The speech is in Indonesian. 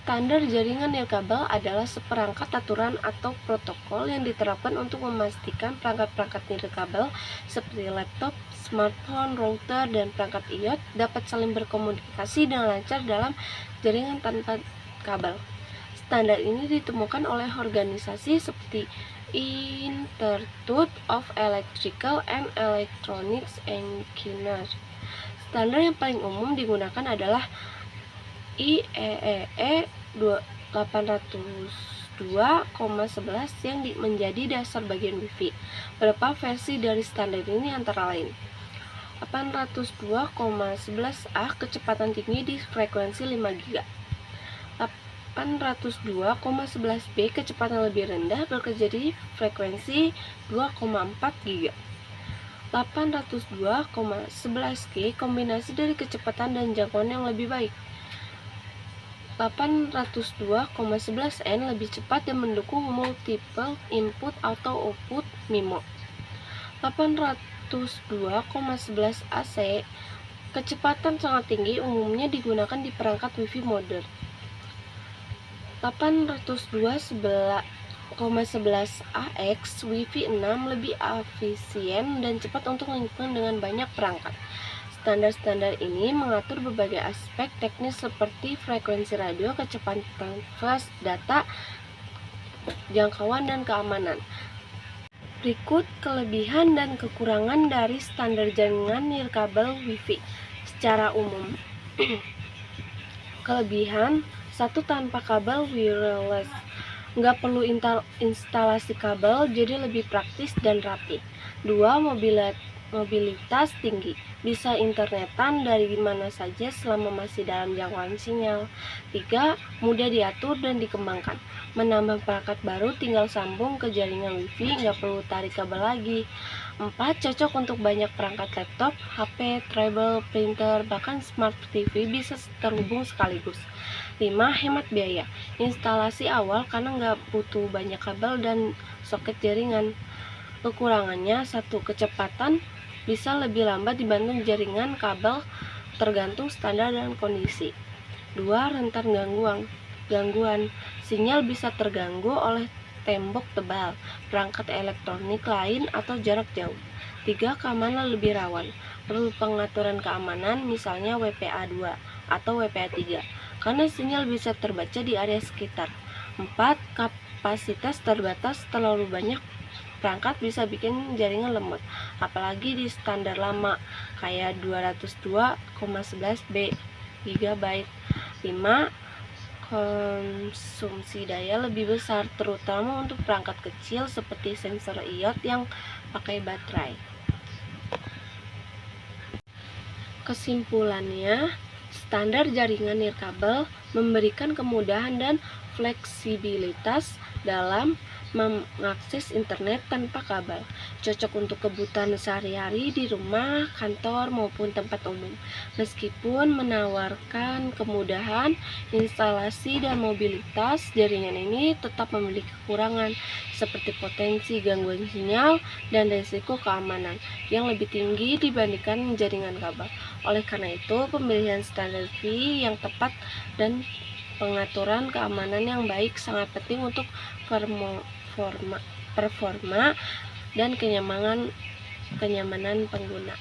Standar jaringan nirkabel adalah seperangkat aturan atau protokol yang diterapkan untuk memastikan perangkat-perangkat nirkabel seperti laptop, smartphone, router, dan perangkat IoT dapat saling berkomunikasi dengan lancar dalam jaringan tanpa kabel. Standar ini ditemukan oleh organisasi seperti Institute of Electrical and Electronics Engineers. Standar yang paling umum digunakan adalah IEEE 802,11 yang menjadi dasar bagian Wi-Fi. Beberapa versi dari standar ini antara lain 802,11a kecepatan tinggi di frekuensi 5 GHz, 802,11b kecepatan lebih rendah bekerja di frekuensi 2,4 GHz, 802,11g kombinasi dari kecepatan dan jangkauan yang lebih baik, 802,11n lebih cepat dan mendukung multiple input atau output MIMO, 802,11ac kecepatan sangat tinggi umumnya digunakan di perangkat Wi-Fi modern, 802,11ax Wi-Fi 6 lebih efisien dan cepat untuk lingkungan dengan banyak perangkat. Standar-standar ini mengatur berbagai aspek teknis seperti frekuensi radio, kecepatan flash data, jangkauan, dan keamanan. Berikut kelebihan dan kekurangan dari standar jaringan nirkabel Wi-Fi secara umum. Kelebihan: 1. Tanpa kabel wireless. Nggak perlu instalasi kabel, jadi lebih praktis dan rapi. 2. Mobilitas tinggi, bisa internetan dari mana saja selama masih dalam jangkauan sinyal. 3. Mudah diatur dan dikembangkan, menambah perangkat baru tinggal sambung ke jaringan Wi-Fi, nggak perlu tarik kabel lagi. 4. Cocok untuk banyak perangkat laptop, HP, tablet, printer, bahkan smart TV bisa terhubung sekaligus. 5. Hemat biaya, instalasi awal karena nggak butuh banyak kabel dan soket jaringan. Kekurangannya: 1. Kecepatan bisa lebih lambat dibanding jaringan kabel tergantung standar dan kondisi. 2. Rentan gangguan, sinyal bisa terganggu oleh tembok tebal, perangkat elektronik lain, atau jarak jauh. 3. Keamanan lebih rawan, perlu pengaturan keamanan misalnya WPA2 atau WPA3 karena sinyal bisa terbaca di area sekitar. 4. Kapasitas terbatas, terlalu banyak perangkat bisa bikin jaringan lemot, apalagi di standar lama kayak 202,11b GB. 5. Konsumsi daya lebih besar, terutama untuk perangkat kecil seperti sensor IoT yang pakai baterai. Kesimpulannya, standar jaringan nirkabel memberikan kemudahan dan fleksibilitas dalam mengakses internet tanpa kabel, cocok untuk kebutuhan sehari-hari di rumah, kantor, maupun tempat umum. Meskipun menawarkan kemudahan instalasi dan mobilitas, jaringan ini tetap memiliki kekurangan seperti potensi gangguan sinyal dan risiko keamanan yang lebih tinggi dibandingkan jaringan kabel. Oleh karena itu, pemilihan standar Wi-Fi yang tepat dan pengaturan keamanan yang baik sangat penting untuk performa dan kenyamanan pengguna.